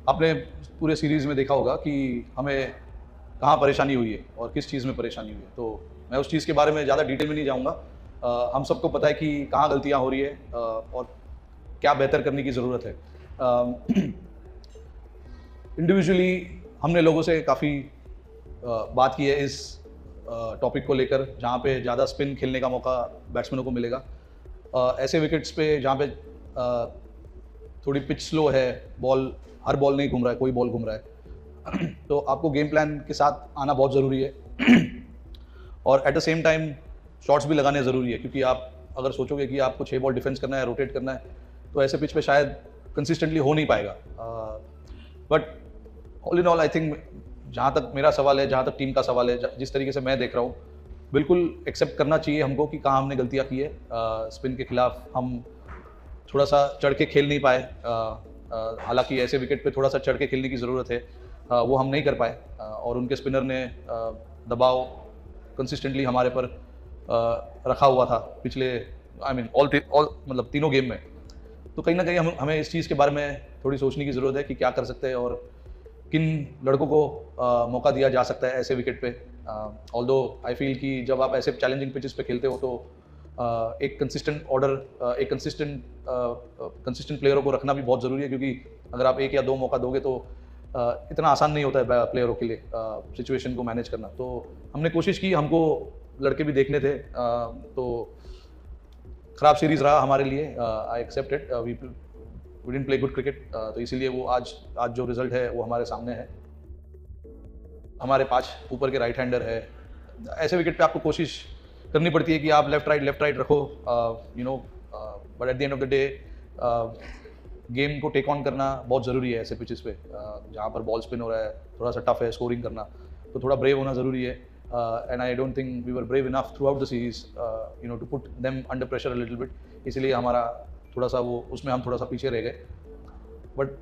आपने पूरे सीरीज़ में देखा होगा कि हमें कहाँ परेशानी हुई है और किस चीज़ में परेशानी हुई है। तो मैं उस चीज़ के बारे में ज़्यादा डिटेल में नहीं जाऊँगा। हम सबको पता है कि कहाँ गलतियाँ हो रही है और क्या बेहतर करने की ज़रूरत है। इंडिविजुअली हमने लोगों से काफ़ी बात की है इस टॉपिक को लेकर, जहाँ पे ज़्यादा स्पिन खेलने का मौका बैट्समैनों को मिलेगा। ऐसे विकेट्स पे जहाँ पे थोड़ी पिच स्लो है, हर बॉल नहीं घूम रहा है, कोई बॉल घूम रहा है तो आपको गेम प्लान के साथ आना बहुत ज़रूरी है और at the same time shots भी लगाने ज़रूरी है, क्योंकि आप अगर सोचोगे कि आपको 6 बॉल डिफेंस करना है, रोटेट करना है, तो ऐसे पिच पे शायद कंसिस्टेंटली हो नहीं पाएगा। But all in all I think, जहाँ तक मेरा सवाल है, जहाँ तक टीम का सवाल है, जिस तरीके से मैं देख रहा हूँ, बिल्कुल एक्सेप्ट करना चाहिए हमको कि कहाँ हमने गलतियाँ की है। स्पिन के खिलाफ हम थोड़ा सा चढ़ के खेल नहीं पाए। हालांकि ऐसे विकेट पे थोड़ा सा चढ़ के खेलने की ज़रूरत है, वो हम नहीं कर पाए और उनके स्पिनर ने दबाव कंसिस्टेंटली हमारे पर रखा हुआ था पिछले ऑल मतलब तीनों गेम में। तो कहीं ना कहीं हमें इस चीज़ के बारे में थोड़ी सोचने की ज़रूरत है कि क्या कर सकते हैं और किन लड़कों को मौका दिया जा सकता है ऐसे विकेट पे। ऑल्दो आई फील कि जब आप ऐसे चैलेंजिंग पिचेस पे खेलते हो तो एक कंसिस्टेंट ऑर्डर, एक कंसिस्टेंट प्लेयरों को रखना भी बहुत ज़रूरी है, क्योंकि अगर आप 1 या 2 मौका दोगे तो इतना आसान नहीं होता है प्लेयरों के लिए सिचुएशन को मैनेज करना। तो हमने कोशिश की, हमको लड़के भी देखने थे, तो ख़राब सीरीज़ रहा हमारे लिए। I accept it, we didn't play good cricket, तो इसीलिए वो आज जो रिजल्ट है वो हमारे सामने है। हमारे 5 ऊपर के राइट हैंडर है, ऐसे विकेट पे आपको कोशिश करनी पड़ती है कि आप लेफ्ट राइट रखो, but at the end of the day game को टेक ऑन करना बहुत ज़रूरी है ऐसे पिचेस पे, जहाँ पर बॉल स्पिन हो रहा है, थोड़ा सा टफ है स्कोरिंग करना, तो थोड़ा ब्रेव होना ज़रूरी है। And I don't think we were brave enough throughout the series to put them under pressure a little bit, इसलिए हमारा थोड़ा सा वो उसमें हम थोड़ा सा पीछे रह गए। बट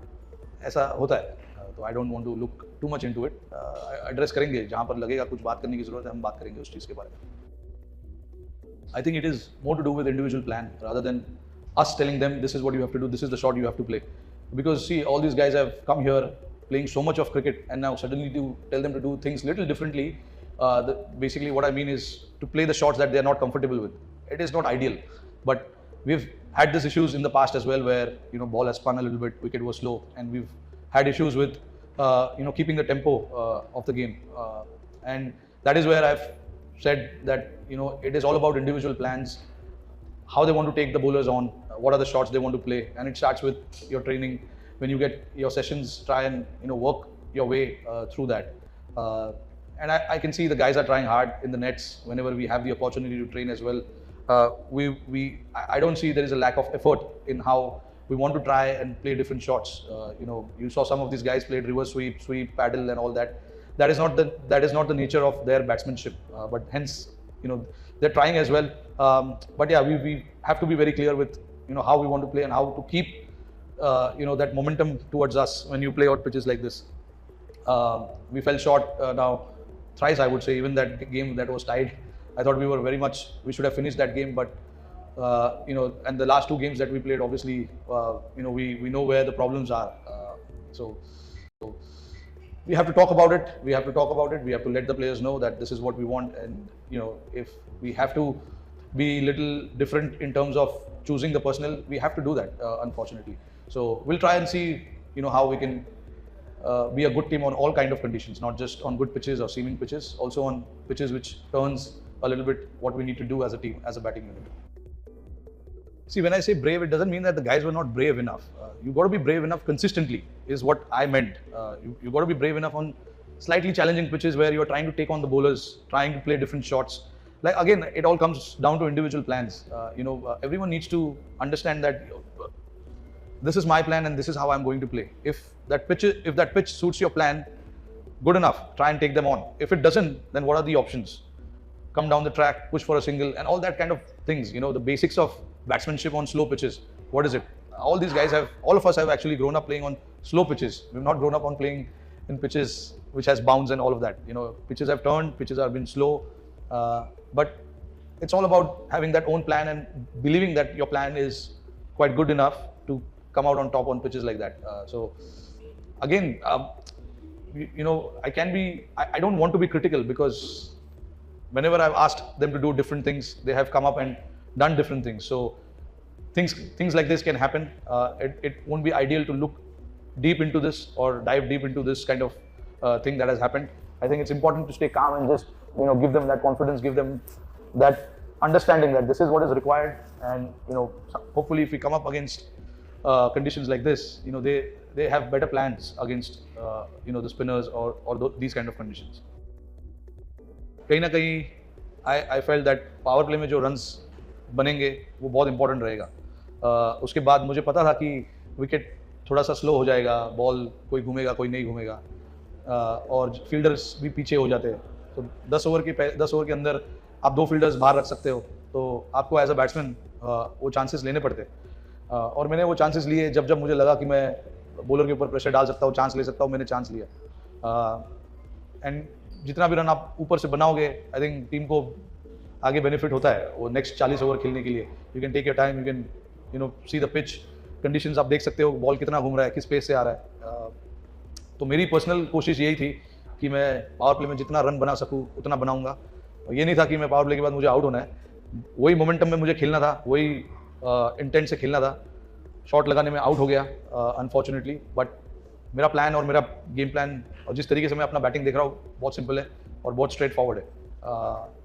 ऐसा होता है, तो I don't want to look too much into it. Address करेंगे जहाँ पर लगेगा कुछ बात करने की ज़रूरत है, हम बात करेंगे उस चीज़ के बारे में। I think it is more to do with individual plan rather than us telling them this is what you have to do, this is the shot you have to play. Because see, all these guys have come here playing so much of cricket, and now suddenly to tell them to do things little differently, basically what I mean is to play the shots that they are not comfortable with. It is not ideal, but we've had these issues in the past as well, where ball has spun a little bit, wicket was slow, and we've had issues with keeping the tempo of the game, and that is where I've said that it is all about individual plans, how they want to take the bowlers on, what are the shots they want to play, and it starts with your training. When you get your sessions, try and work your way through that. And I can see the guys are trying hard in the nets whenever we have the opportunity to train as well. I don't see there is a lack of effort in how we want to try and play different shots. You saw some of these guys played reverse sweep, paddle, and all that. That is not the nature of their batsmanship. But hence, they're trying as well. But yeah, we have to be very clear with how we want to play and how to keep that momentum towards us when you play out pitches like this. We fell short now thrice, I would say. Even that game that was tied, I thought we should have finished that game, but and the last 2 games that we played, obviously, we know where the problems are. So we have to talk about it. We have to let the players know that this is what we want, and if we have to be little different in terms of choosing the personnel, we have to do that, unfortunately. So we'll try and see how we can be a good team on all kind of conditions, not just on good pitches or seaming pitches, also on pitches which turns a little bit what we need to do as a team, as a batting unit. See, when I say brave, it doesn't mean that the guys were not brave enough. You got to be brave enough consistently, is what I meant. You got to be brave enough on slightly challenging pitches where you're trying to take on the bowlers, trying to play different shots. Like, again, it all comes down to individual plans. Everyone needs to understand that this is my plan and this is how I'm going to play. If that pitch suits your plan, good enough. Try and take them on. If it doesn't, then what are the options? Come down the track, push for a single, and all that kind of things. The basics of batsmanship on slow pitches. What is it? All of us have actually grown up playing on slow pitches. We've not grown up on playing in pitches which has bounce and all of that. Pitches have turned, pitches have been slow, but it's all about having that own plan and believing that your plan is quite good enough to come out on top on pitches like that. So again, I don't want to be critical because whenever I've asked them to do different things, they have come up and done different things. So things like this can happen. It won't be ideal to look deep into this or dive deep into this kind of thing that has happened. I think it's important to stay calm and just give them that confidence, give them that understanding that this is what is required, and hopefully if we come up against conditions like this, they have better plans against the spinners or these kind of conditions. कहीं ना कहीं I felt that power play में जो runs बनेंगे वो बहुत important रहेगा. उसके बाद मुझे पता था कि विकेट थोड़ा सा स्लो हो जाएगा, बॉल कोई घूमेगा कोई नहीं घूमेगा, और फील्डर्स भी पीछे हो जाते हैं. तो 10 ओवर के अंदर आप 2 फील्डर्स बाहर रख सकते हो, तो आपको एज अ बैट्समैन वो चांसेस लेने पड़ते. और मैंने वो चांसेस लिए जब मुझे लगा कि मैं बॉलर के ऊपर प्रेशर डाल सकता हूँ, चांस ले सकता हूँ, मैंने चांस लिया. एंड जितना भी रन आप ऊपर से बनाओगे, आई थिंक टीम को आगे बेनिफिट होता है वो नेक्स्ट 40 ओवर खेलने के लिए. You can take your time, you can see the pitch conditions, आप देख सकते हो बॉल कितना घूम रहा है, किस पेस से आ रहा है. तो मेरी पर्सनल कोशिश यही थी कि मैं पावर प्ले में जितना रन बना सकूँ उतना बनाऊंगा. ये नहीं था कि मैं पावर प्ले के बाद मुझे आउट होना है, वही मोमेंटम में मुझे खेलना था, वही इंटेंट से खेलना था. शॉट लगाने में आउट हो गया अनफॉर्चुनेटली, बट मेरा प्लान और मेरा गेम प्लान और जिस तरीके से मैं अपना बैटिंग देख रहा हूँ बहुत सिंपल है और बहुत स्ट्रेट फॉरवर्ड है.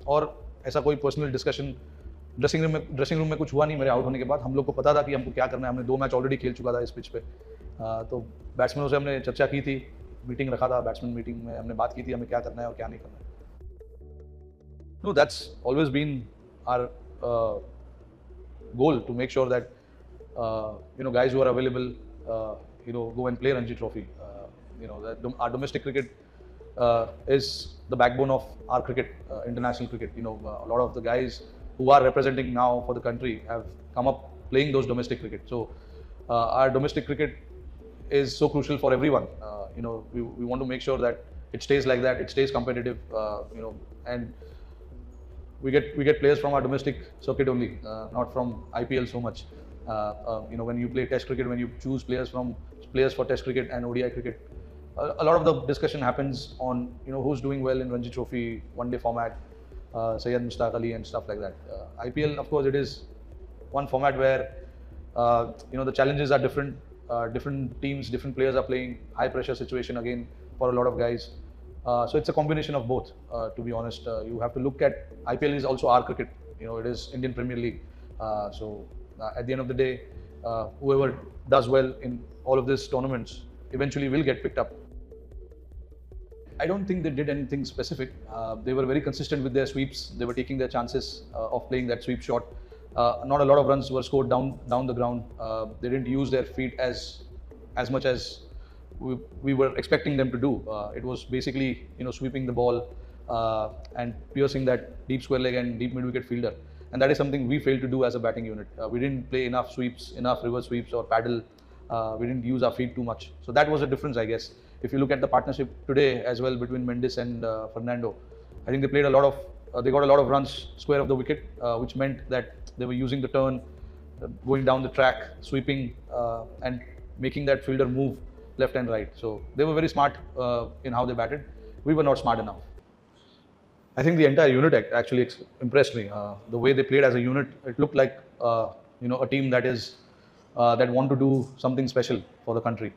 और ऐसा कोई पर्सनल डिस्कशन ड्रेसिंग रूम में कुछ हुआ नहीं. मेरे आउट होने के बाद हम लोग को पता था कि हमको क्या करना है. हमने 2 मैच ऑलरेडी खेल चुका था इस पिच पे. तो बैट्समैनों से हमने चर्चा की थी, मीटिंग रखा था, बैट्समैन मीटिंग में हमने बात की थी हमें क्या करना है और क्या नहीं करना है. No, that's always been our goal to make sure that guys who are available go and play Ranji Trophy. That our domestic cricket is the backbone of our cricket, international cricket. A lot of the guys who are representing now for the country have come up playing those domestic cricket. So our domestic cricket is so crucial for everyone. We want to make sure that it stays like that, it stays competitive, and we get players from our domestic circuit only, not from IPL so much. When you play Test cricket, when you choose players for Test cricket and ODI cricket, a lot of the discussion happens on who's doing well in Ranji Trophy, one-day format, Syed Mushtaq Ali and stuff like that. IPL, of course, it is one format where the challenges are different. Different teams, different players are playing, high pressure situation again for a lot of guys. So it's a combination of both, to be honest. You have to look at IPL is also our cricket. It is Indian Premier League. So at the end of the day, whoever does well in all of these tournaments eventually will get picked up. I don't think they did anything specific. They were very consistent with their sweeps. They were taking their chances of playing that sweep shot. Not a lot of runs were scored down the ground. They didn't use their feet as much as we were expecting them to do. It was basically sweeping the ball and piercing that deep square leg and deep mid-wicket fielder, and that is something we failed to do as a batting unit. We didn't play enough sweeps, enough reverse sweeps or paddle. We didn't use our feet too much, so that was a difference, I guess. If you look at the partnership today as well between Mendes and Fernando, I think they played they got a lot of runs square of the wicket, which meant that they were using the turn, going down the track, sweeping, and making that fielder move left and right. So they were very smart in how they batted. We were not smart enough. I think the entire unit actually impressed me. The way they played as a unit, it looked like a team that want to do something special for the country.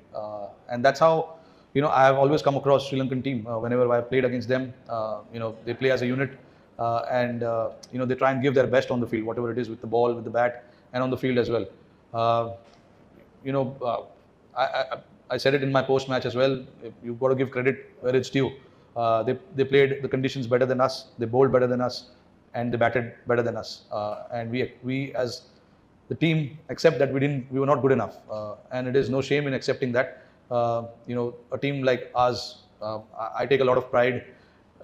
And that's how I have always come across Sri Lankan team whenever I have played against them. They play as a unit, and they try and give their best on the field, whatever it is, with the ball, with the bat, and on the field as well. I said it in my post-match as well. You've got to give credit where it's due. They played the conditions better than us. They bowled better than us, and they batted better than us. And we as the team accept that we were not good enough. And it is no shame in accepting that. A team like ours, I take a lot of pride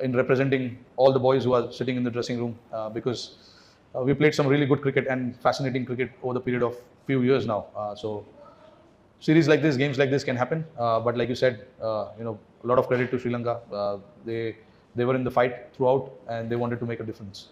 in representing all the boys who are sitting in the dressing room, because we played some really good cricket and fascinating cricket over the period of few years now. So series like this, games like this can happen, but like you said, a lot of credit to Sri Lanka. They were in the fight throughout, and they wanted to make a difference.